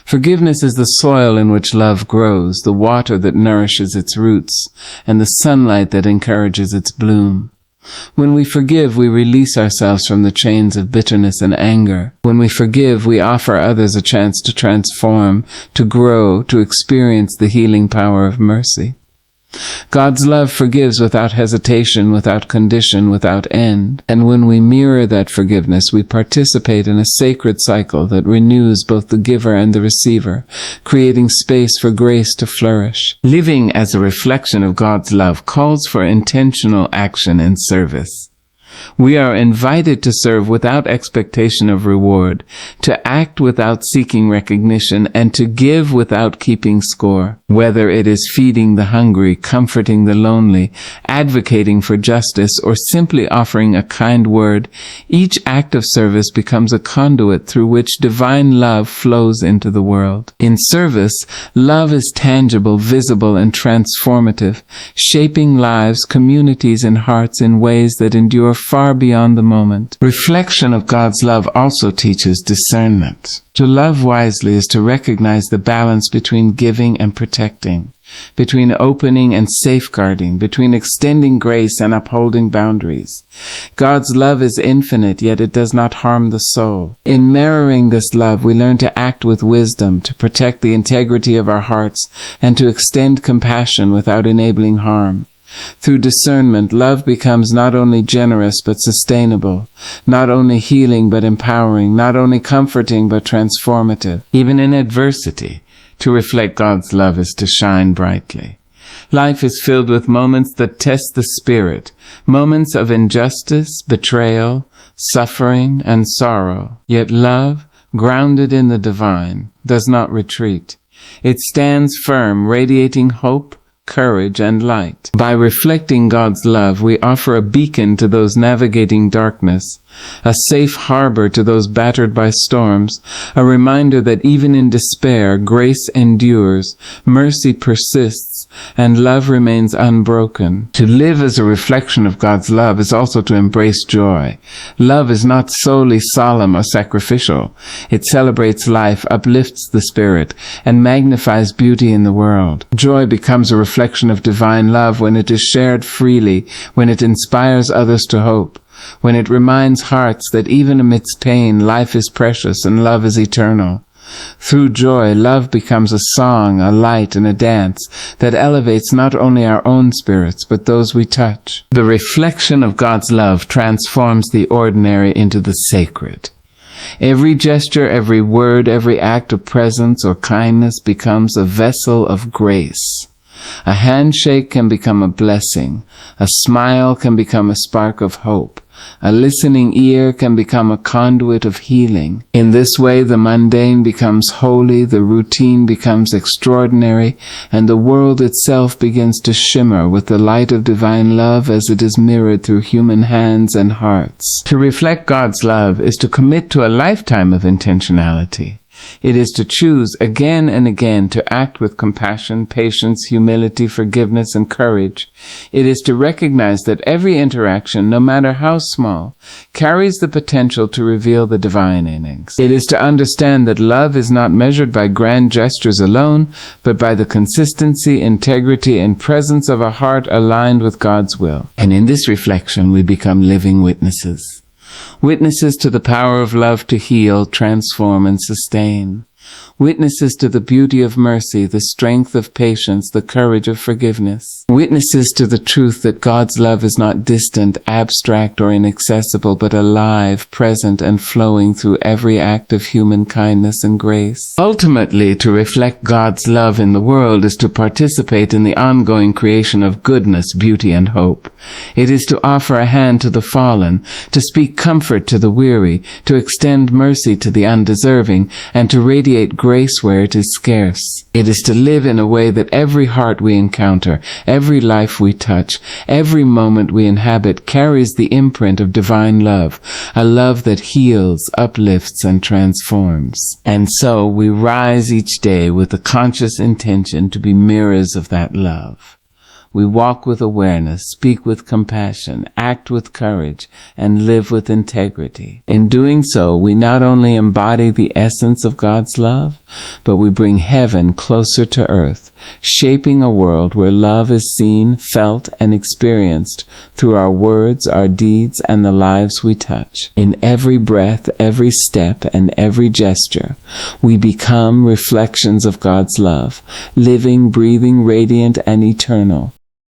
Forgiveness is the soil in which love grows, the water that nourishes its roots, and the sunlight that encourages its bloom. When we forgive, we release ourselves from the chains of bitterness and anger. When we forgive, we offer others a chance to transform, to grow, to experience the healing power of mercy. God's love forgives without hesitation, without condition, without end. And when we mirror that forgiveness, we participate in a sacred cycle that renews both the giver and the receiver, creating space for grace to flourish. Living as a reflection of God's love calls for intentional action and service. We are invited to serve without expectation of reward, to act without seeking recognition, and to give without keeping score. Whether it is feeding the hungry, comforting the lonely, advocating for justice, or simply offering a kind word, each act of service becomes a conduit through which divine love flows into the world. In service, love is tangible, visible, and transformative, shaping lives, communities, and hearts in ways that endure far beyond the moment. Reflection of God's love also teaches discernment. To love wisely is to recognize the balance between giving and protecting, between opening and safeguarding, between extending grace and upholding boundaries. God's love is infinite, yet it does not harm the soul. In mirroring this love, we learn to act with wisdom, to protect the integrity of our hearts, and to extend compassion without enabling harm. Through discernment, love becomes not only generous but sustainable, not only healing but empowering, not only comforting but transformative. Even in adversity, to reflect God's love is to shine brightly. Life is filled with moments that test the spirit, moments of injustice, betrayal, suffering, and sorrow. Yet love, grounded in the divine, does not retreat. It stands firm, radiating hope, courage, and light. By reflecting God's love, we offer a beacon to those navigating darkness, a safe harbor to those battered by storms, a reminder that even in despair, grace endures, mercy persists, and love remains unbroken. To live as a reflection of God's love is also to embrace joy. Love is not solely solemn or sacrificial. It celebrates life, uplifts the spirit, and magnifies beauty in the world. Joy becomes a reflection of divine love when it is shared freely, when it inspires others to hope, when it reminds hearts that even amidst pain, life is precious and love is eternal. Through joy, love becomes a song, a light, and a dance that elevates not only our own spirits, but those we touch. The reflection of God's love transforms the ordinary into the sacred. Every gesture, every word, every act of presence or kindness becomes a vessel of grace. A handshake can become a blessing. A smile can become a spark of hope. A listening ear can become a conduit of healing. In this way, the mundane becomes holy, the routine becomes extraordinary, and the world itself begins to shimmer with the light of divine love as it is mirrored through human hands and hearts. To reflect God's love is to commit to a lifetime of intentionality. It is to choose again and again to act with compassion, patience, humility, forgiveness, and courage. It is to recognize that every interaction, no matter how small, carries the potential to reveal the divine innings. It is to understand that love is not measured by grand gestures alone, but by the consistency, integrity, and presence of a heart aligned with God's will. And in this reflection, we become living witnesses. Witnesses to the power of love to heal, transform, and sustain. Witnesses to the beauty of mercy, the strength of patience, the courage of forgiveness. Witnesses to the truth that God's love is not distant, abstract, or inaccessible, but alive, present, and flowing through every act of human kindness and grace. Ultimately, to reflect God's love in the world is to participate in the ongoing creation of goodness, beauty, and hope. It is to offer a hand to the fallen, to speak comfort to the weary, to extend mercy to the undeserving, and to radiate grace where it is scarce. It is to live in a way that every heart we encounter, every life we touch, every moment we inhabit carries the imprint of divine love, a love that heals, uplifts, and transforms. And so we rise each day with the conscious intention to be mirrors of that love. We walk with awareness, speak with compassion, act with courage, and live with integrity. In doing so, we not only embody the essence of God's love, but we bring heaven closer to earth, shaping a world where love is seen, felt, and experienced through our words, our deeds, and the lives we touch. In every breath, every step, and every gesture, we become reflections of God's love, living, breathing, radiant, and eternal.